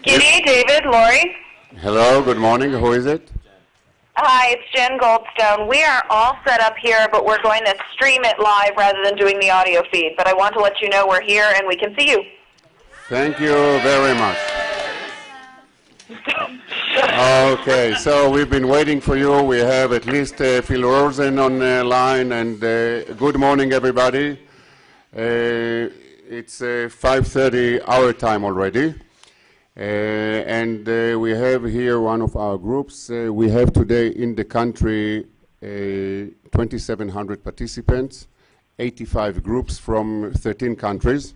Gidi, David, Laurie. Hello, good morning. Who is it? Hi, it's Jen Goldstone. We are all set up here, but we're going to stream it live rather than doing the audio feed. But I want to let you know we're here and we can see you. Thank you very much. Okay, so we've been waiting for you. We have at least Phil Rosen on the line, and good morning, everybody. It's 5:30 our time already. And we have here one of our groups. We have today in the country 2,700 participants, 85 groups from 13 countries.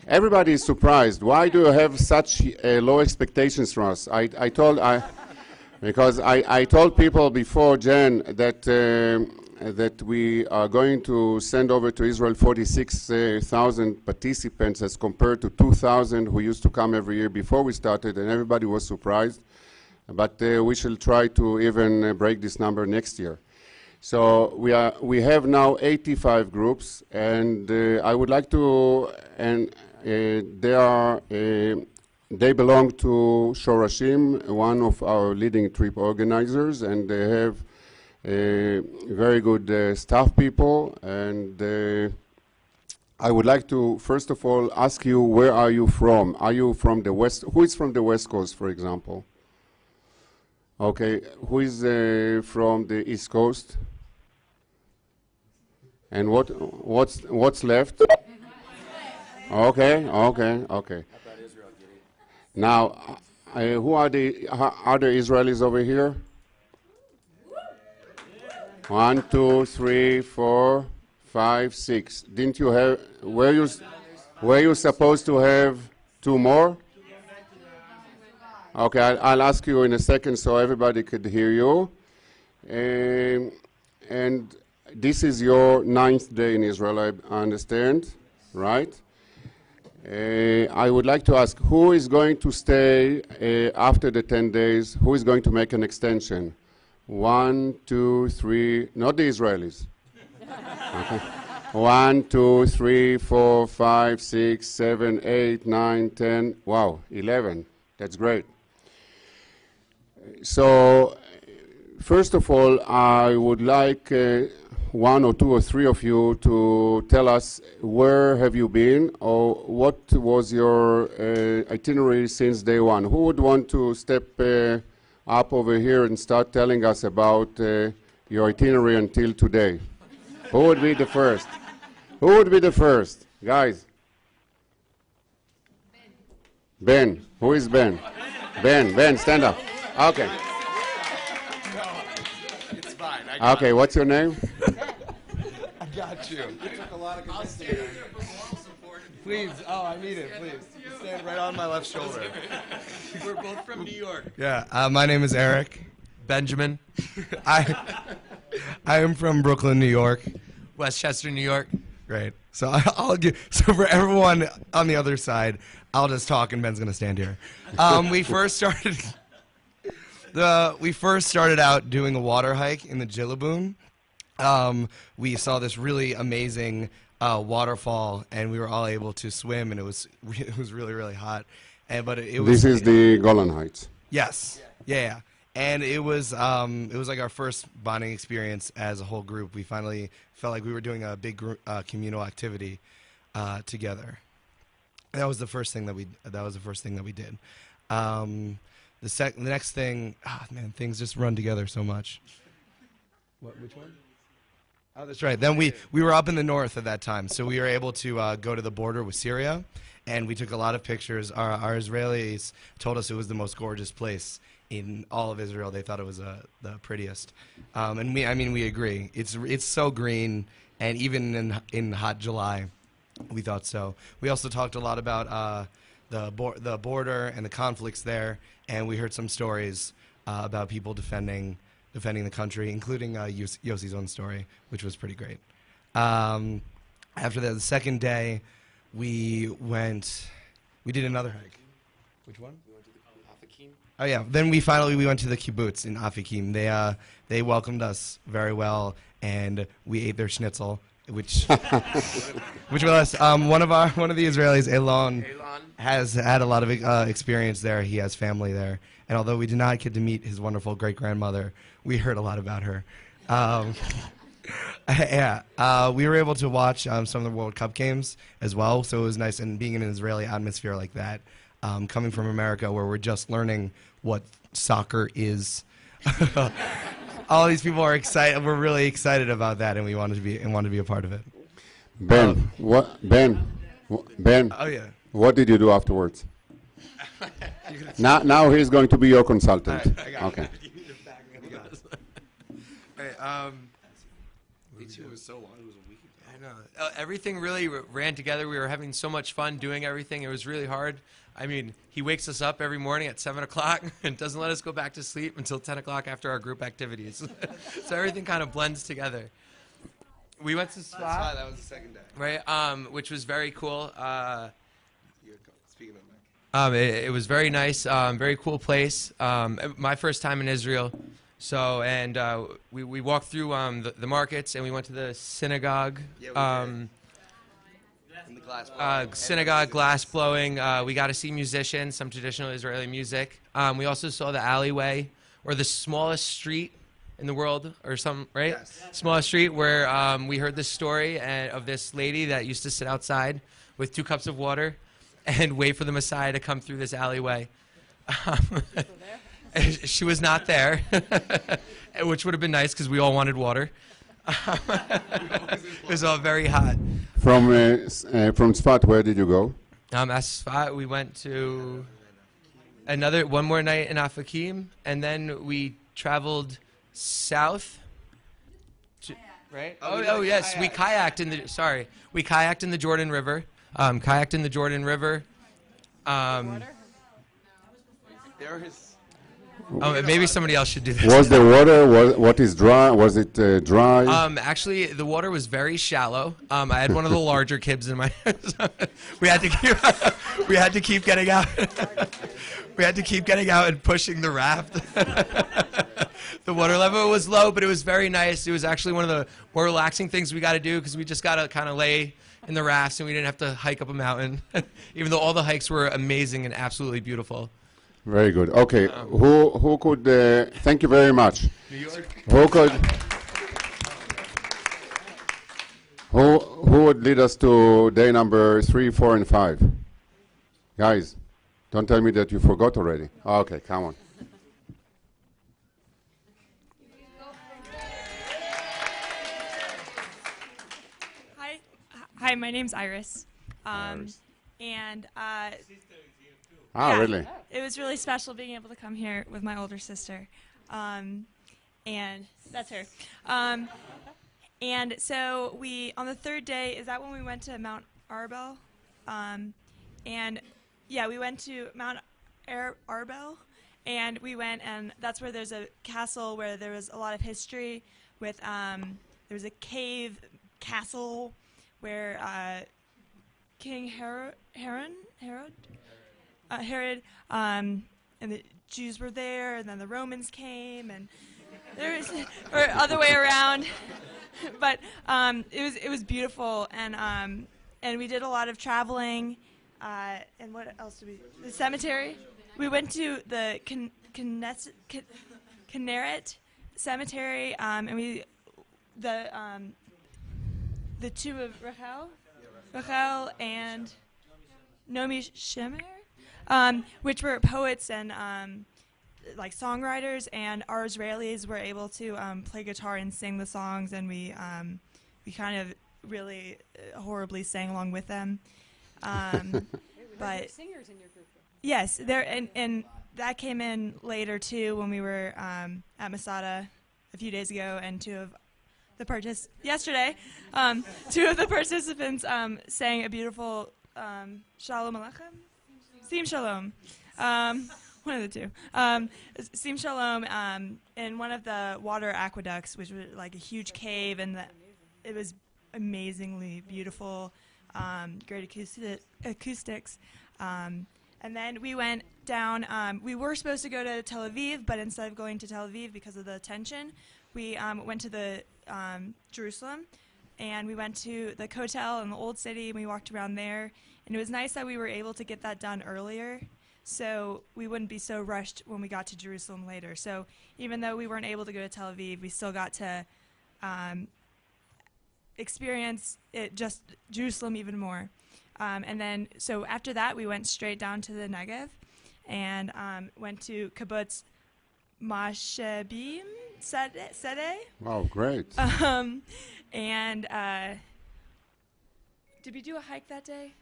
Everybody is surprised. Why do you have such low expectations from us? Because I told people before, Jen, that we are going to send over to Israel 46,000 participants as compared to 2,000 who used to come every year before we started, and everybody was surprised. But we shall try to even break this number next year. So we have now 85 groups, and I would like to, and they belong to Shorashim, one of our leading trip organizers, and they have very good staff people, and I would like to first of all ask you, where are you from? Are you from the West? Who is from the West Coast, for example? Okay, who is from the East Coast? And what's left? Okay. Now, who are the other Israelis over here? 1, 2, 3, 4, 5, 6. Didn't you have? Were you supposed to have 2 more? Okay, I'll ask you in a second so everybody could hear you. And this is your 9th day in Israel, I understand, right? I would like to ask, who is going to stay after the 10 days? Who is going to make an extension? 1, 2, 3, not the Israelis. Okay. 1, 2, 3, 4, 5, 6, 7, 8, 9, 10. Wow, 11. That's great. So, first of all, I would like 1 or 2 or 3 of you to tell us where have you been, or what was your itinerary since day one. Who would want to step up over here and start telling us about your itinerary until today? Who would be the first? Who would be the first? Guys. Ben. Who is Ben? Ben, stand up. Okay. It's fine. Okay, what's your name? I got you. I took a lot of convincing. Please. Oh, I need it. Please. Stand right on my left shoulder. We're both from New York. Yeah. My name is Eric. Benjamin. I am from Brooklyn, New York. Westchester, New York. Great. So So for everyone on the other side, I'll just talk and Ben's gonna stand here. We first started out doing a water hike in the Jillaboon. We saw this really amazing waterfall, and we were all able to swim, and it was really, really hot. This is the Golan Heights. Yes. Yeah. And it was like our first bonding experience as a whole group. We finally felt like we were doing a big communal activity together. That was the first thing that we did. The next thing, man, things just run together so much. Which one? Oh, that's right. Then we were up in the north at that time, so we were able to go to the border with Syria, and we took a lot of pictures. Our Israelis told us it was the most gorgeous place in all of Israel. They thought it was the prettiest, and we agree. It's so green, and even in hot July, we thought so. We also talked a lot about the border and the conflicts there, and we heard some stories about people defending the country, including Yossi's own story, which was pretty great. After that, the second day, we did another hike. Which one? We went to the Afikim. Oh yeah. Then we went to the kibbutz in Afikim. They welcomed us very well, and we ate their schnitzel, which which was one of the Israelis, Elon, has had a lot of experience there. He has family there, and although we did not get to meet his wonderful great grandmother, we heard a lot about her. We were able to watch some of the World Cup games as well, so it was nice. And being in an Israeli atmosphere like that, coming from America, where we're just learning what soccer is. All these people are excited. We're really excited about that, and we wanted to be a part of it. Ben, Ben. Oh yeah. What did you do afterwards? Now he's going to be your consultant. Right, I got okay. It was so long. It was a week ago. I know. Everything really ran together. We were having so much fun doing everything. It was really hard. I mean, he wakes us up every morning at 7 o'clock and doesn't let us go back to sleep until 10 o'clock after our group activities. So everything kind of blends together. We went to Spa. That was the second day. Right, which was very cool. Speaking of Mike. It was very nice, very cool place. My first time in Israel. So, and we walked through the markets, and we went to the synagogue. Yeah, we did. Synagogue, glass blowing. We got to see musicians, some traditional Israeli music. We also saw the alleyway, or the smallest street in the world, or some, right? Yes. Smallest street where we heard this story of this lady that used to sit outside with 2 cups of water and wait for the Messiah to come through this alleyway. She was not there, which would have been nice because we all wanted water. It was all very hot. From Sfat, where did you go? At Sfat, we went to one more night in Afakim, and then we traveled south. Right? Oh yes, we kayaked in the Jordan River. Kayaked in the Jordan River. Maybe somebody else should do this. Was the water, what is dry? Was it dry? Actually, the water was very shallow. I had one of the larger kids in my we had to keep getting out. We had to keep getting out and pushing the raft. The water level was low, but it was very nice. It was actually one of the more relaxing things we got to do because we just got to kind of lay in the rafts and we didn't have to hike up a mountain, even though all the hikes were amazing and absolutely beautiful. Very good. Okay, who could? Thank you very much. New York. Who would lead us to day number 3, 4, and 5? Guys, don't tell me that you forgot already. Okay, come on. Hi, my name's Iris. Iris. And Really? it was really special being able to come here with my older sister. And that's her. And so on the 3rd day, is that when we went to Mount Arbel? And yeah, we went to Mount Arbel, and we went, and that's where there's a castle where there was a lot of history with, there was a cave castle where King Herod, and the Jews were there, and then the Romans came, and there was, or other way around. But it was beautiful, and we did a lot of traveling. And what else did we? The cemetery. We went to the Kinneret Cemetery, and the tomb of Rachel and Nomi Shemer, which were poets and like songwriters, and our Israelis were able to play guitar and sing the songs, and we kind of really horribly sang along with them. But singers in your group. Yes, there and that came in later too when we were at Masada a few days ago, and two of the participants sang a beautiful Shalom Aleichem, Sim Shalom, one of the two, Sim Shalom, in one of the water aqueducts, which was like a huge cave, and it was amazingly beautiful, great acoustics. And then we went down. We were supposed to go to Tel Aviv, but instead of going to Tel Aviv because of the tension, we went to the Jerusalem. and we went to the Kotel in the Old City, and we walked around there. And it was nice that we were able to get that done earlier, so we wouldn't be so rushed when we got to Jerusalem later. So even though we weren't able to go to Tel Aviv, we still got to experience it, just Jerusalem even more. And then, so after that, we went straight down to the Negev and went to Kibbutz Mashebim Sedeh. Wow, great. And did we do a hike that day?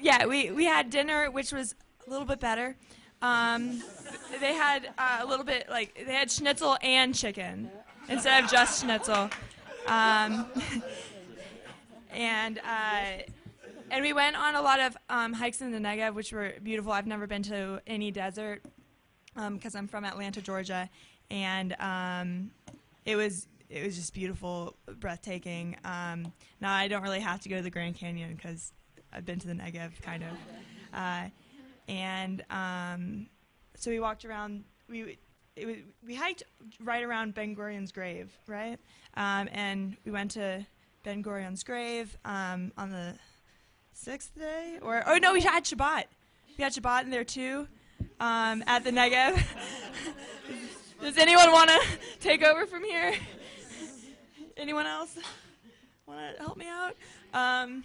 Yeah, we had dinner, which was a little bit better. They had a little bit, like, they had schnitzel and chicken instead of just schnitzel. And we went on a lot of hikes in the Negev, which were beautiful. I've never been to any desert because I'm from Atlanta, Georgia, and it was just beautiful, breathtaking. Now I don't really have to go to the Grand Canyon because I've been to the Negev, kind of. So we walked around. We hiked right around Ben Gurion's grave, right? And we went to Ben Gurion's grave on the 6th day, oh no, we had Shabbat. We had Shabbat in there too, at the Negev. Does anyone want to take over from here? Anyone else want to help me out? And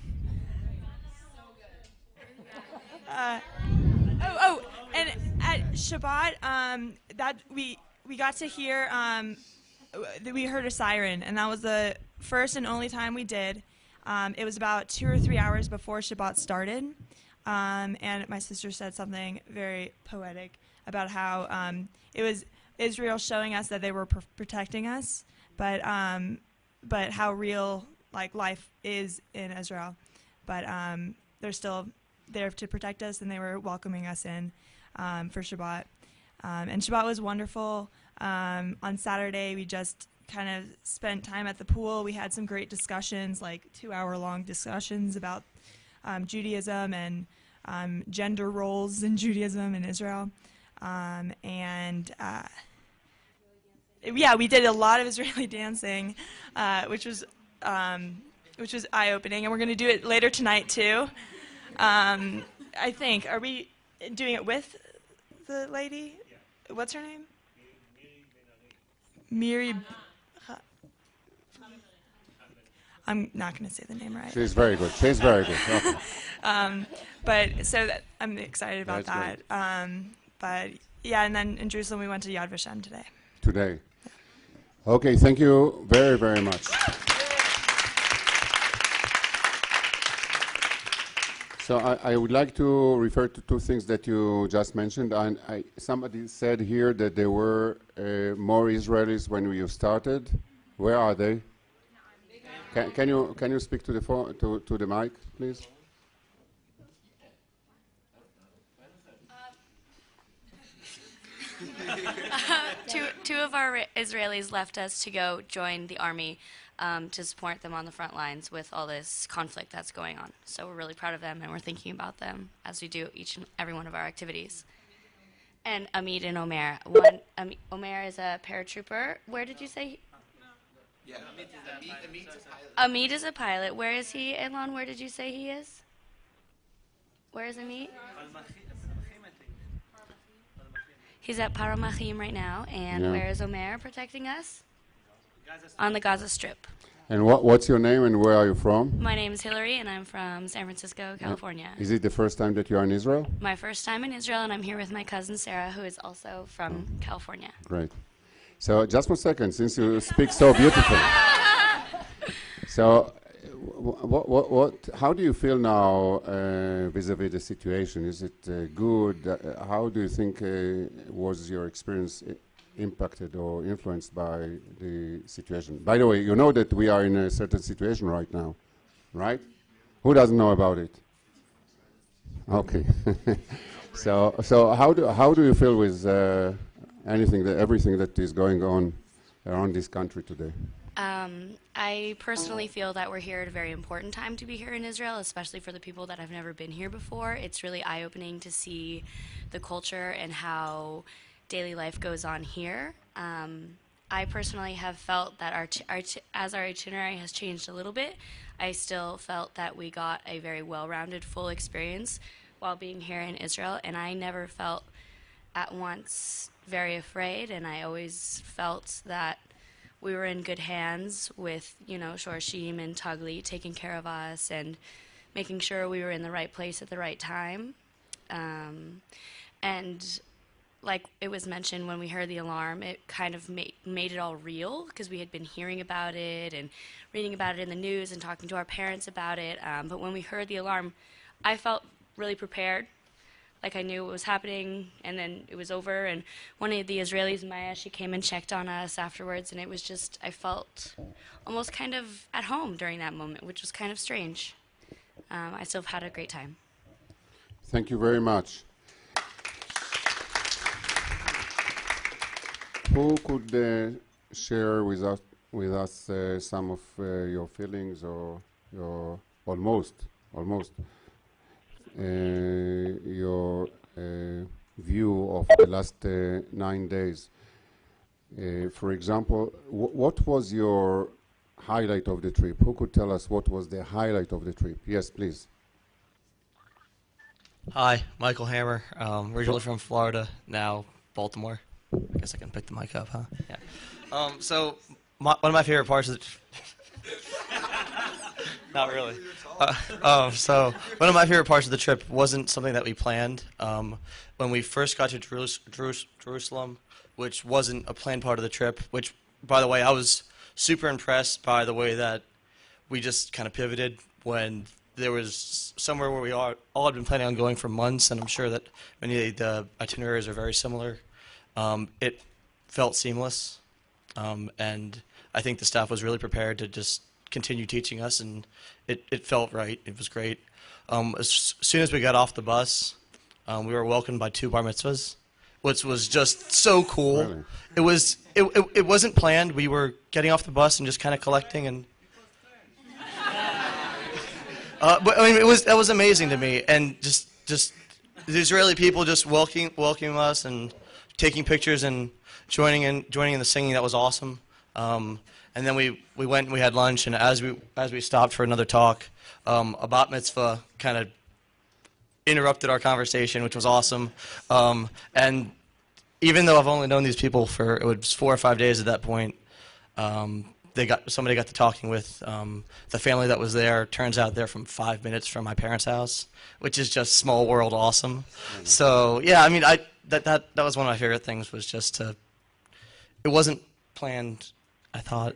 at Shabbat, that we got to hear, we heard a siren, and that was the first and only time we did. It was about 2 or 3 hours before Shabbat started, and my sister said something very poetic about how it was Israel showing us that they were protecting us, but how real life is in Israel. But they're still there to protect us, and they were welcoming us in for Shabbat. And Shabbat was wonderful. On Saturday, we just kind of spent time at the pool. We had some great discussions, 2-hour-long discussions about Judaism and gender roles in Judaism in Israel. We did a lot of Israeli dancing, which was eye-opening, and we're going to do it later tonight too. I think. Are we doing it with the lady? What's her name? Miri. I'm not going to say the name right. She's very good. She's very good. Okay. But so I'm excited about that. But yeah, and then in Jerusalem we went to Yad Vashem today. Today. Okay, thank you very, very much. So I would like to refer to two things that you just mentioned. And somebody said here that there were more Israelis when you started. Where are they? Can you speak to the phone, to the mic, please? Two of our Israelis left us to go join the army to support them on the front lines with all this conflict that's going on. So we're really proud of them, and we're thinking about them as we do each and every one of our activities. And Amit and Omer. Omer is a paratrooper. Where did you say? Yeah, Amit's a pilot. Amit is a pilot. Where is he, Elon? Where did you say he is? Where is Amit? He's at Paramachim right now. And where is Omer protecting us? On the Gaza Strip. And what's your name and where are you from? My name is Hillary, and I'm from San Francisco, California. Is it the first time that you are in Israel? My first time in Israel, and I'm here with my cousin Sarah, who is also from California. Great. So just 1 second, since you speak so beautifully. So how do you feel now vis-a-vis the situation? Is it good? How do you think was your experience impacted or influenced by the situation? By the way, you know that we are in a certain situation right now, right? Who doesn't know about it? Okay. So how do you feel with everything that is going on around this country today? I personally feel that we're here at a very important time to be here in Israel, especially for the people that have never been here before. It's really eye-opening to see the culture and how daily life goes on here. I personally have felt that as our itinerary has changed a little bit, I still felt that we got a very well-rounded, full experience while being here in Israel, and I never felt at once very afraid, and I always felt that we were in good hands with, Shorashim and Taglit taking care of us and making sure we were in the right place at the right time. And like it was mentioned, when we heard the alarm, it kind of made it all real, because we had been hearing about it and reading about it in the news and talking to our parents about it. But when we heard the alarm, I felt really prepared. Like I knew what was happening, and then it was over. And one of the Israelis, Maya, she came and checked on us afterwards, and it was just, I felt almost kind of at home during that moment, which was kind of strange. I still have had a great time. Thank you very much. Who could share with us some of your feelings or your almost your view of the last 9 days? For example, what was your highlight of the trip? Who could tell us what was the highlight of the trip? Yes, please. Hi, Michael Hammer, originally from Florida, now Baltimore. I guess I can pick the mic up, huh? Yeah. So one of my favorite parts of the not really. So one of my favorite parts of the trip wasn't something that we planned. When we first got to Jerusalem, which wasn't a planned part of the trip, which, by the way, I was super impressed by the way that we just kind of pivoted when there was somewhere where we all had been planning on going for months, and I'm sure that many of the itineraries are very similar. It felt seamless, and I think the staff was really prepared to just continue teaching us, and it felt right. It was great. As soon as we got off the bus, we were welcomed by 2 bar mitzvahs, which was just so cool. Really? It wasn't planned. We were getting off the bus and just kind of collecting, and but I mean, that was amazing to me, and just the Israeli people just welcoming us and taking pictures and joining in the singing. That was awesome. And then we went and we had lunch, and as we stopped for another talk, a bat mitzvah kind of interrupted our conversation, which was awesome. And even though I've only known these people for, it was 4 or 5 days at that point, somebody got to talking with the family that was there. Turns out they're from 5 minutes from my parents' house, which is just small world awesome. So yeah, I mean, that was one of my favorite things, was just to, it wasn't planned, I thought.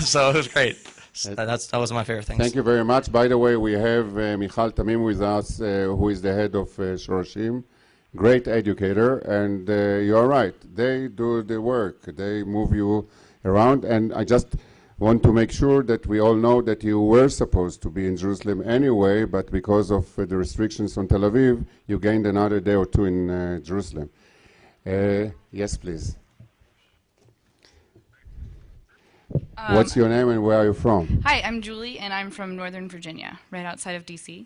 So it was great. That was my favorite thing. Thank you very much. By the way, we have Michal Tamim with us, who is the head of Shorashim. Great educator, and you're right. They do the work. They move you around, and I just want to make sure that we all know that you were supposed to be in Jerusalem anyway, but because of the restrictions on Tel Aviv, you gained another day or 2 in Jerusalem. Yes, please. What's your name and where are you from? Hi, I'm Julie, and I'm from Northern Virginia, right outside of D.C.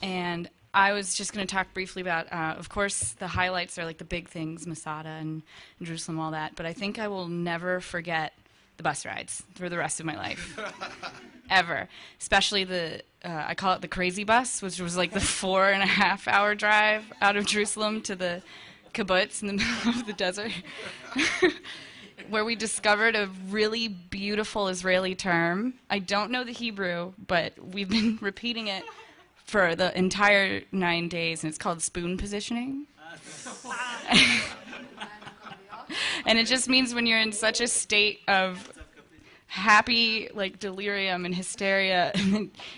And I was just going to talk briefly about, of course, the highlights are like the big things, Masada and Jerusalem, all that. But I think I will never forget the bus rides for the rest of my life, ever. Especially I call it the crazy bus, which was like the 4.5-hour drive out of Jerusalem to the kibbutz in the middle of the desert, where we discovered a really beautiful Israeli term. I don't know the Hebrew, but we've been repeating it for the entire 9 days, and it's called spoon positioning. And it just means when you're in such a state of happy, like, delirium and hysteria,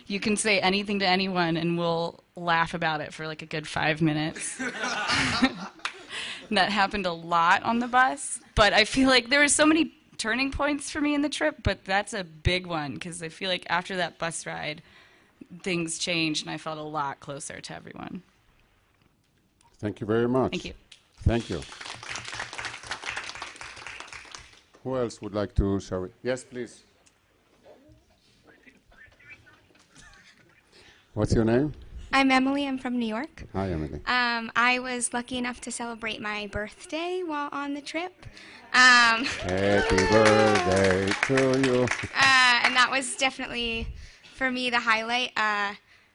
you can say anything to anyone and we'll laugh about it for like a good 5 minutes. And that happened a lot on the bus. But I feel like there were so many turning points for me in the trip, but that's a big one, because I feel like after that bus ride, things changed and I felt a lot closer to everyone. Thank you very much. Thank you. Thank you. Who else would like to share it? Yes, please. What's your name? I'm Emily. I'm from New York. Hi, Emily. I was lucky enough to celebrate my birthday while on the trip. Happy birthday to you. And that was definitely, for me, the highlight,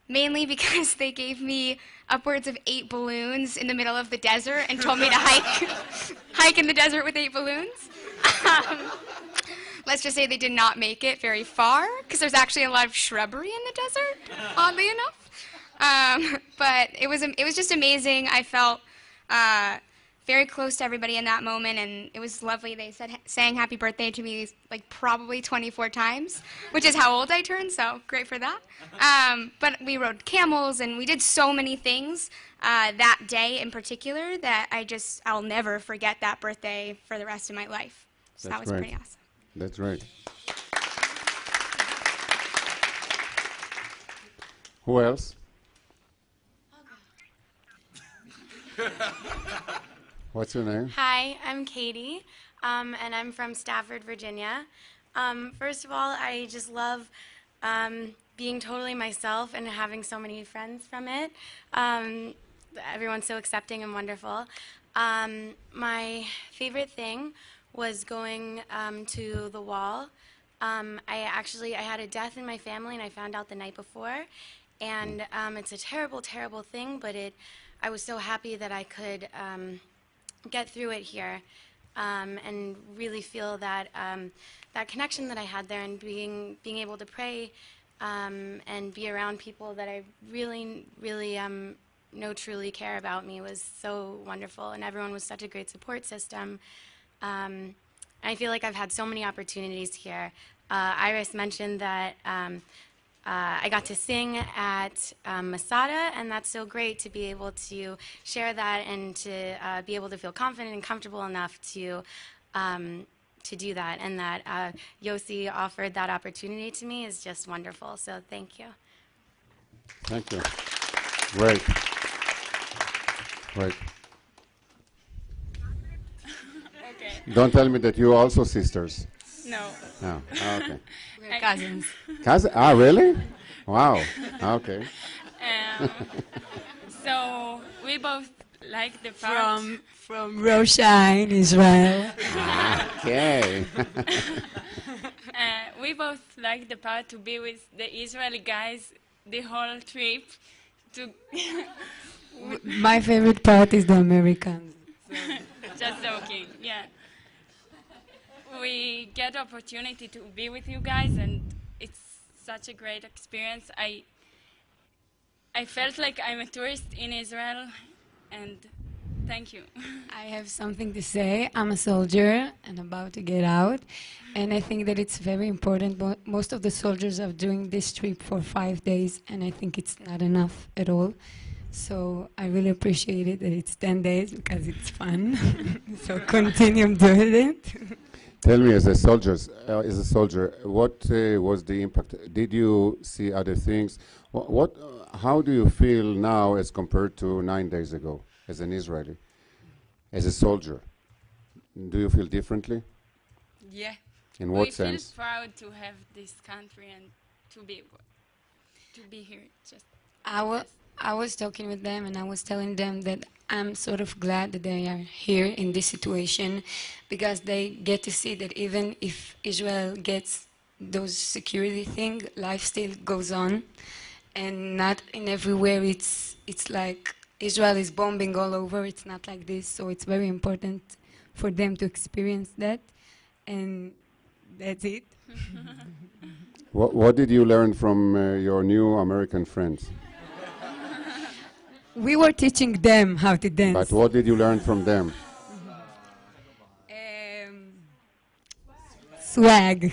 mainly because they gave me upwards of 8 balloons in the middle of the desert and told me to hike in the desert with 8 balloons. Let's just say they did not make it very far, because there's actually a lot of shrubbery in the desert, oddly enough. But it was just amazing. I felt very close to everybody in that moment, and it was lovely. They sang happy birthday to me like probably 24 times, which is how old I turned, so great for that. But we rode camels, and we did so many things that day in particular that I'll never forget that birthday for the rest of my life. So that was pretty awesome. That's right. Who else? What's your name? Hi, I'm Katie, and I'm from Stafford, Virginia. First of all, I just love being totally myself and having so many friends from it. Everyone's so accepting and wonderful. My favorite thing was going to the wall. I had a death in my family, and I found out the night before. And it's a terrible, terrible thing, but I was so happy that I could get through it here and really feel that that connection that I had there, and being able to pray and be around people that I really, really know truly care about me was so wonderful, and everyone was such a great support system. I feel like I've had so many opportunities here. Iris mentioned that I got to sing at Masada, and that's so great to be able to share that and to be able to feel confident and comfortable enough to do that. And that Yossi offered that opportunity to me is just wonderful. So thank you. Thank you. Great. Great. Okay. Don't tell me that you're also sisters. No. No. Oh, okay. We're cousins. Cousin? Ah, really? Wow. Okay. So we both like the part from Shorashim, Israel. Okay. We both like the part to be with the Israeli guys the whole trip. My favorite part is the Americans. Just joking, yeah. We get the opportunity to be with you guys, and it's such a great experience. I felt like I'm a tourist in Israel, and thank you. I have something to say. I'm a soldier and about to get out, and I think that it's very important. Most of the soldiers are doing this trip for 5 days, and I think it's not enough at all. So I really appreciate it that it's 10 days because it's fun. So continue doing it. Tell me, as a soldier, what was the impact? Did you see other things? How do you feel now as compared to 9 days ago, as an Israeli, as a soldier? Do you feel differently? Yeah. In what sense? We feel proud to have this country and to be here. Just. I was talking with them, and I was telling them that I'm sort of glad that they are here in this situation, because they get to see that even if Israel gets those security things, life still goes on, and not in everywhere it's like Israel is bombing all over. It's not like this, so it's very important for them to experience that, and that's it. What did you learn from your new American friends? We were teaching them how to dance. But what did you learn from them? Swag.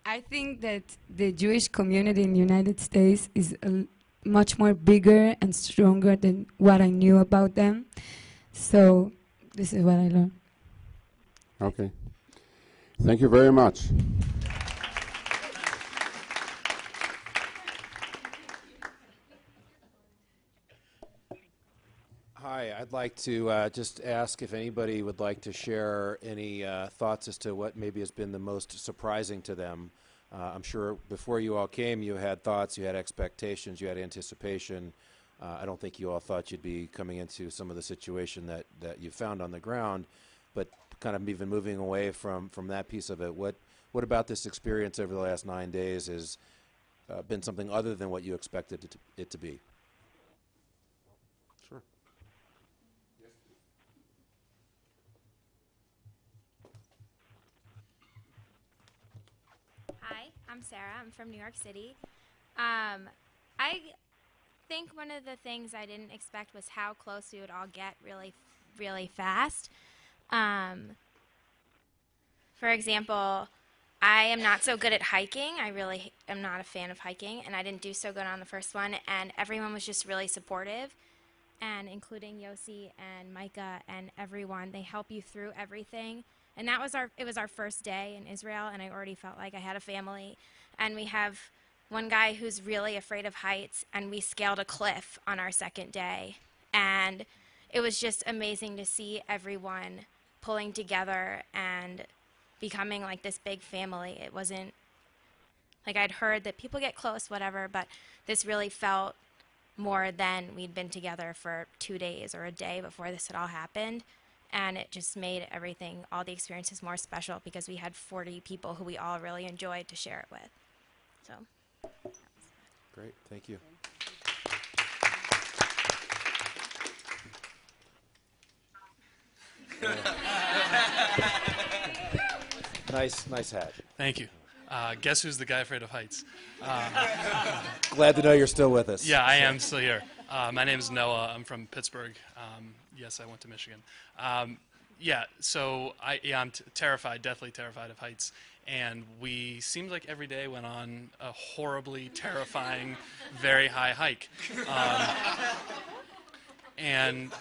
I think that the Jewish community in the United States is much more bigger and stronger than what I knew about them. So this is what I learned. Okay. Thank you very much. Hi, I'd like to just ask if anybody would like to share any thoughts as to what maybe has been the most surprising to them. I'm sure before you all came, you had thoughts, you had expectations, you had anticipation. I don't think you all thought you'd be coming into some of the situation that you found on the ground, but kind of even moving away from that piece of it. What about this experience over the last 9 days has been something other than what you expected it to be? Sure. Hi, I'm Sarah. I'm from New York City. I think one of the things I didn't expect was how close we would all get really, really fast. For example, I am not so good at hiking. I really am not a fan of hiking, and I didn't do so good on the first one, and everyone was just really supportive, and including Yossi and Micah and everyone. They help you through everything. And it was our first day in Israel, and I already felt like I had a family. And we have one guy who's really afraid of heights, and we scaled a cliff on our second day. And it was just amazing to see everyone pulling together and becoming like this big family. It wasn't like I'd heard that people get close, whatever, but this really felt more than we'd been together for 2 days or a day before this had all happened. And it just made everything, all the experiences more special because we had 40 people who we all really enjoyed to share it with. So. Great, thank you. Nice hat. Thank you. Guess who's the guy afraid of heights? Glad to know you're still with us. Yeah, I am still here. My name is Noah. I'm from Pittsburgh. Yes, I went to Michigan. So I'm terrified, deathly terrified of heights. And we seemed like every day went on a horribly terrifying, very high hike. And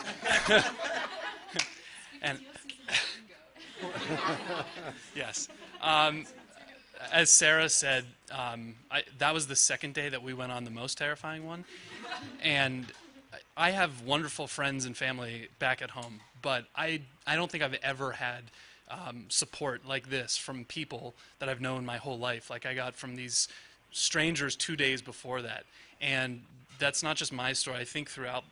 yes. As Sarah said, that was the second day that we went on the most terrifying one. And I have wonderful friends and family back at home, but I don't think I've ever had support like this from people that I've known my whole life. Like I got from these strangers 2 days before that. And that's not just my story. I think throughout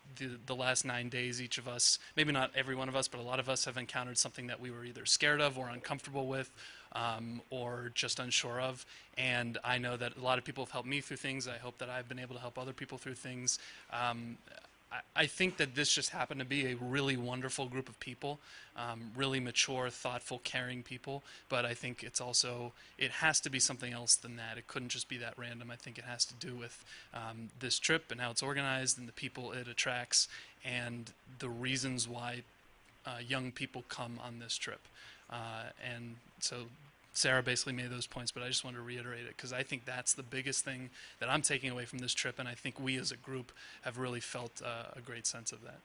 the last 9 days, each of us, maybe not every one of us, but a lot of us have encountered something that we were either scared of or uncomfortable with, or just unsure of. And I know that a lot of people have helped me through things. I hope that I've been able to help other people through things. I think that this just happened to be a really wonderful group of people, really mature, thoughtful, caring people. But I think it's also, it has to be something else than that. It couldn't just be that random. I think it has to do with this trip and how it's organized and the people it attracts and the reasons why young people come on this trip. And so Sarah basically made those points, but I just wanted to reiterate it because I think that's the biggest thing that I'm taking away from this trip, and I think we as a group have really felt a great sense of that.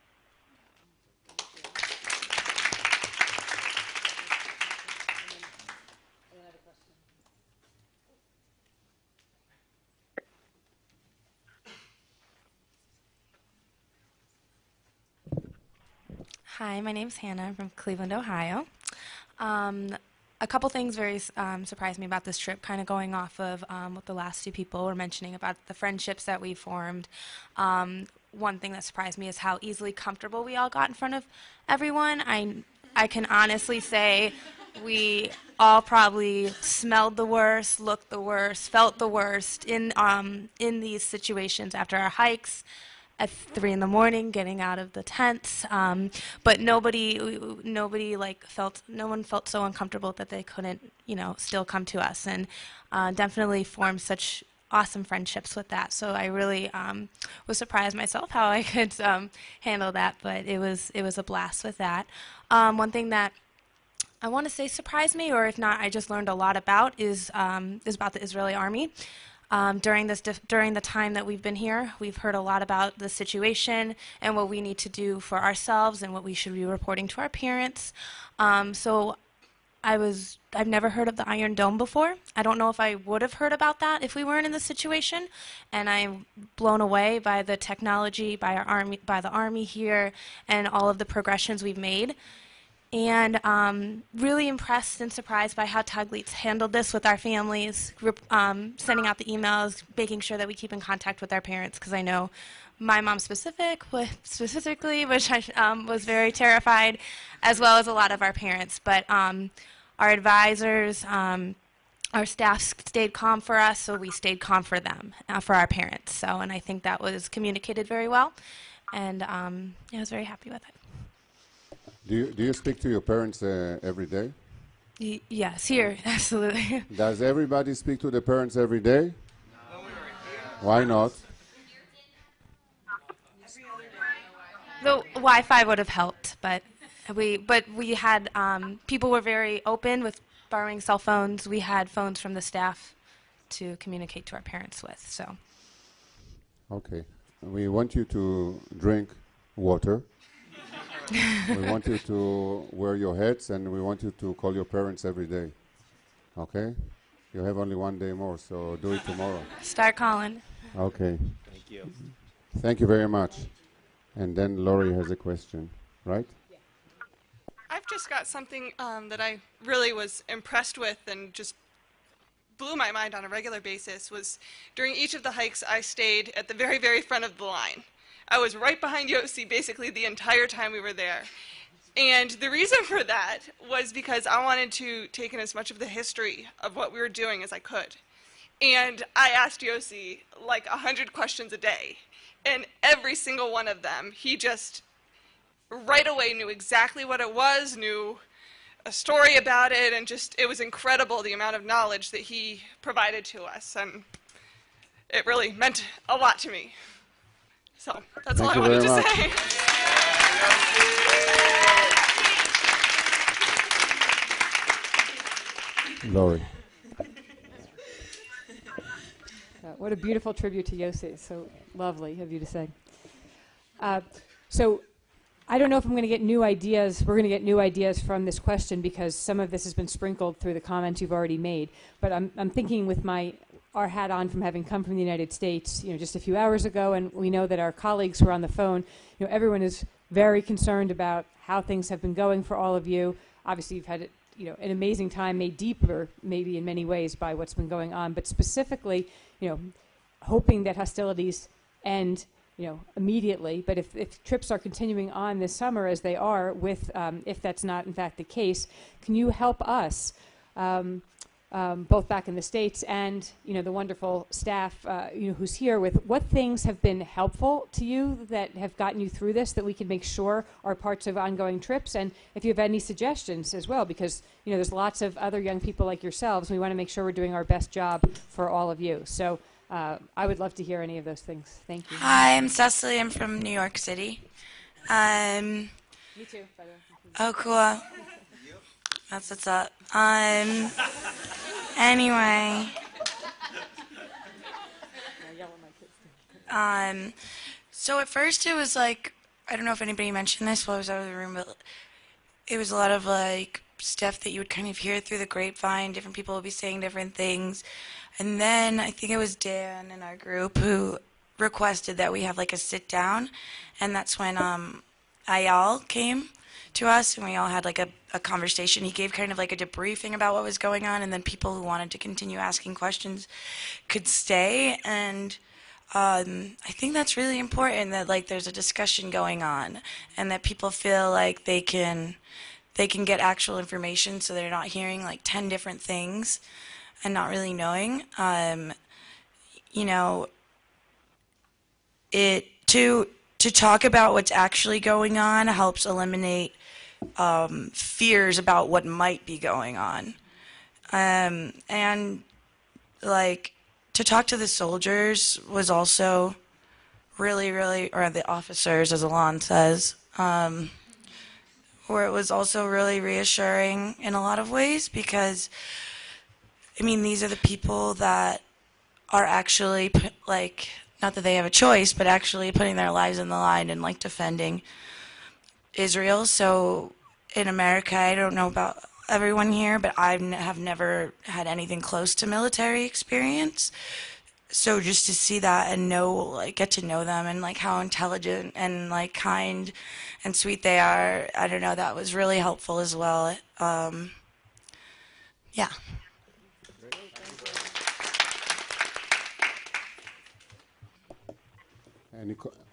Hi, my name's Hannah. I'm from Cleveland, Ohio. A couple things very surprised me about this trip, kind of going off of what the last two people were mentioning about the friendships that we formed. One thing that surprised me is how easily comfortable we all got in front of everyone. I can honestly say we all probably smelled the worst, looked the worst, felt the worst in these situations after our hikes at 3 in the morning, getting out of the tents, but no one felt so uncomfortable that they couldn't, still come to us, and definitely formed such awesome friendships with that. So I really was surprised myself how I could handle that, but it was a blast with that. One thing that I want to say surprised me, or if not, I just learned a lot about is about the Israeli army. During the time that we've been here, we've heard a lot about the situation and what we need to do for ourselves and what we should be reporting to our parents. So I've never heard of the Iron Dome before. I don't know if I would have heard about that if we weren't in this situation. And I'm blown away by the technology, by the Army here, and all of the progressions we've made. And really impressed and surprised by how Taglit's handled this with our families, sending out the emails, making sure that we keep in contact with our parents, because I know my mom specifically, which I was very terrified, as well as a lot of our parents. But our advisors, our staff stayed calm for us, so we stayed calm for them, for our parents. So, and I think that was communicated very well, and I was very happy with it. Do you speak to your parents every day? Yes, here, absolutely. Does everybody speak to the parents every day? No. Why not? The Wi-Fi would have helped, but we had people were very open with borrowing cell phones. We had phones from the staff to communicate to our parents with. So. Okay, we want you to drink water. We want you to wear your hats, and we want you to call your parents every day. Okay? You have only one day more, so do it tomorrow. Start calling. Okay. Thank you. Thank you very much. And then Laurie has a question, right? I've just got something that I really was impressed with and just blew my mind on a regular basis was during each of the hikes I stayed at the very, very front of the line. I was right behind Yossi basically the entire time we were there. And the reason for that was because I wanted to take in as much of the history of what we were doing as I could. And I asked Yossi like 100 questions a day. And every single one of them, he just right away knew exactly what it was, knew a story about it, and just it was incredible the amount of knowledge that he provided to us. And it really meant a lot to me. So that's all I wanted to say. Laurie. What a beautiful tribute to Yossi. So lovely of you to say. So I don't know if I'm going to get new ideas. We're going to get new ideas from this question because some of this has been sprinkled through the comments you've already made. But I'm thinking with our hat on from having come from the United States, just a few hours ago, and we know that our colleagues who are on the phone, everyone is very concerned about how things have been going for all of you. Obviously, you've had an amazing time, made deeper, maybe in many ways, by what's been going on. But specifically, hoping that hostilities end, immediately. But if trips are continuing on this summer as they are, with if that's not in fact the case, can you help us? Both back in the States and the wonderful staff who's here with what things have been helpful to you that have gotten you through this that we can make sure are parts of ongoing trips, and if you have any suggestions as well, because there's lots of other young people like yourselves. We want to make sure we're doing our best job for all of you. So I would love to hear any of those things. Thank you. Hi, I'm Cecily. I'm from New York City. Me too, by the way. Oh, cool. That's what's up. Anyway. So at first it was like, I don't know if anybody mentioned this while I was out of the room, but it was a lot of like stuff that you would kind of hear through the grapevine. Different people would be saying different things. And then I think it was Dan in our group who requested that we have like a sit down. And that's when Ayal came to us, and we all had like a conversation. He gave kind of like a debriefing about what was going on, and then people who wanted to continue asking questions could stay. And I think that's really important, that like there's a discussion going on, and that people feel like they can get actual information, so they're not hearing like 10 different things and not really knowing. To talk about what's actually going on helps eliminate fears about what might be going on. And like to talk to the soldiers was also really, or the officers, as Alon says, where it was also really reassuring in a lot of ways, because these are the people that are actually like, not that they have a choice, but actually putting their lives in the line and like defending Israel. So in America, I don't know about everyone here, but I have never had anything close to military experience. So just to see that and know, like, get to know them and like how intelligent and like kind and sweet they are, I don't know, that was really helpful as well. Yeah.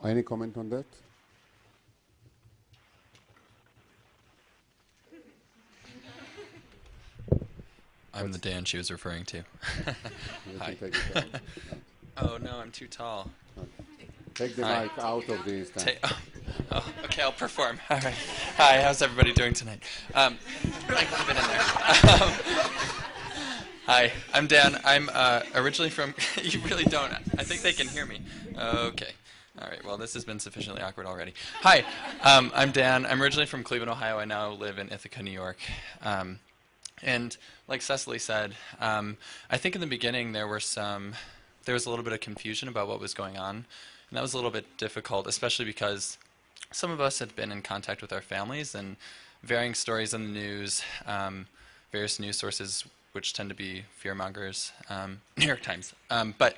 Any comment on that? I'm the Dan she was referring to. Hi. Oh no, I'm too tall. Take the mic out of the stand. Oh, okay, I'll perform. All right. Hi, how's everybody doing tonight? I keep it in there. Hi, I'm Dan. I'm originally from. You really don't. I think they can hear me. Okay. All right. Well, this has been sufficiently awkward already. Hi, I'm Dan. I'm originally from Cleveland, Ohio. I now live in Ithaca, New York. And like Cecily said, I think in the beginning there was a little bit of confusion about what was going on, and that was a little bit difficult, especially because some of us had been in contact with our families, and varying stories on the news, various news sources which tend to be fearmongers, New York Times. But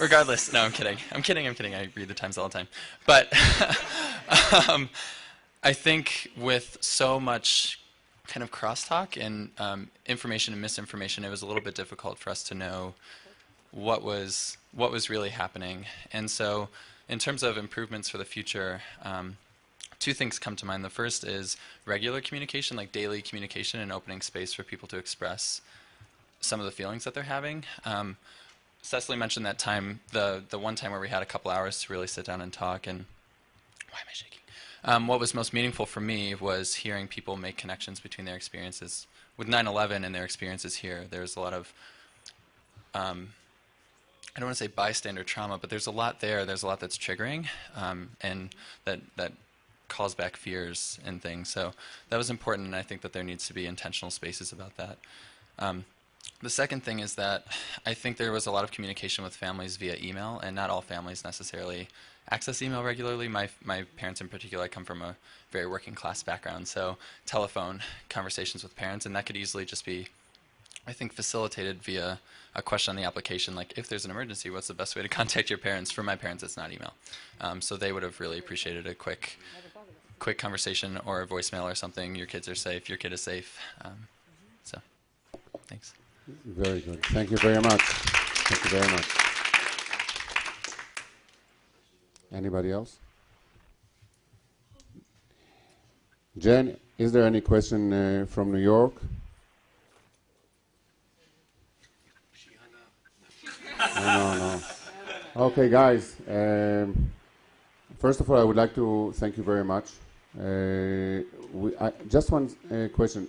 regardless, no, I'm kidding. I read the Times all the time. But I think with so much kind of crosstalk and information and misinformation, it was a little bit difficult for us to know what was really happening. And so in terms of improvements for the future, two things come to mind. The first is regular communication, like daily communication, and opening space for people to express some of the feelings that they're having. Cecily mentioned that time, the one time where we had a couple hours to really sit down and talk. And why am I shaking? What was most meaningful for me was hearing people make connections between their experiences with 9/11 and their experiences here. There's a lot of, I don't want to say bystander trauma, but there's a lot there. There's a lot that's triggering, and that calls back fears and things. So that was important, and I think that there needs to be intentional spaces about that. The second thing is that I think there was a lot of communication with families via email, and not all families necessarily access email regularly. My parents in particular, I come from a very working class background, so telephone conversations with parents, and that could easily just be, I think, facilitated via a question on the application, like, if there's an emergency, what's the best way to contact your parents? For my parents, it's not email. So they would have really appreciated a quick conversation or a voicemail or something. Your kids are safe, your kid is safe. So, thanks. Very good. Thank you very much. Thank you very much. Anybody else? Jen, is there any question from New York? No. Okay, guys. First of all, I would like to thank you very much. Just one question.